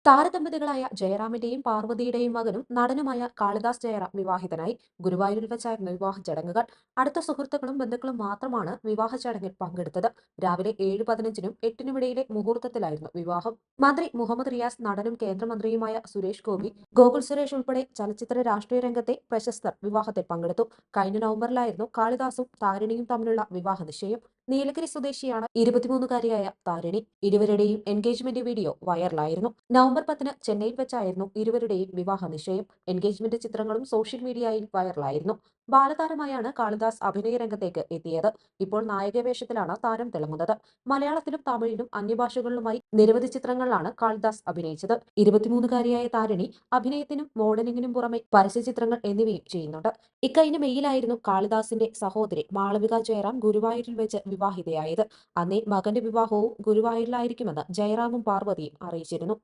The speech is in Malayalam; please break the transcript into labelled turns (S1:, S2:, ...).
S1: താരദമ്പതികളായ ജയറാമിന്റെയും പാർവതിയുടെയും മകനും നടനുമായ കാളിദാസ് ജയറാം വിവാഹിതനായി. ഗുരുവായൂരിൽ വെച്ചായിരുന്നു വിവാഹ ചടങ്ങുകൾ. അടുത്ത സുഹൃത്തുക്കളും ബന്ധുക്കളും മാത്രമാണ് വിവാഹ ചടങ്ങിൽ പങ്കെടുത്തത്. രാവിലെ 7:15-നും 8-നുമിടയിലെ മുഹൂർത്തത്തിലായിരുന്നു വിവാഹം. മന്ത്രി മുഹമ്മദ് റിയാസ്, നടനും കേന്ദ്രമന്ത്രിയുമായ സുരേഷ് ഗോപി, ഗോകുൽ സുരേഷ് ഉൾപ്പെടെ ചലച്ചിത്ര രാഷ്ട്രീയ രംഗത്തെ പ്രശസ്തർ വിവാഹത്തിൽ പങ്കെടുത്തു. കഴിഞ്ഞ നവംബറിലായിരുന്നു കാളിദാസും താരിണിയും തമ്മിലുള്ള വിവാഹ നിശ്ചയം. നീലഗിരി സ്വദേശിയാണ് 23-കാരിയായ താരിണി. ഇരുവരുടെയും എൻഗേജ്മെന്റ് വീഡിയോ വൈറലായിരുന്നു. നവംബർ 10-ന് ചെന്നൈയിൽ വെച്ചായിരുന്നു ഇരുവരുടെയും വിവാഹ നിശ്ചയം. എൻഗേജ്മെന്റ് ചിത്രങ്ങളും സോഷ്യൽ മീഡിയയിൽ വൈറലായിരുന്നു. ബാലതാരമായാണ് കാളിദാസ് അഭിനയ രംഗത്തേക്ക് എത്തിയത്. ഇപ്പോൾ നായകവേഷത്തിലാണ് താരം തിളങ്ങുന്നത്. മലയാളത്തിലും തമിഴിലും അന്യഭാഷകളിലുമായി നിരവധി ചിത്രങ്ങളിലാണ് കാളിദാസ് അഭിനയിച്ചത്. 23-കാരിയായ താരിണി അഭിനയത്തിനും മോഡലിംഗിനും പുറമെ പരസ്യചിത്രങ്ങൾ എന്നിവയും ചെയ്യുന്നുണ്ട്. ഇക്കഴിഞ്ഞ മെയ്യിലായിരുന്നു കാളിദാസിന്റെ സഹോദരി മാളവിക ജയറാം ഗുരുവായൂരിൽ വെച്ച് വിവാഹിതയായത്. അന്നേ മകന്റെ വിവാഹവും ഗുരുവായൂരിലായിരിക്കുമെന്ന് ജയറാമും പാർവതിയും അറിയിച്ചിരുന്നു.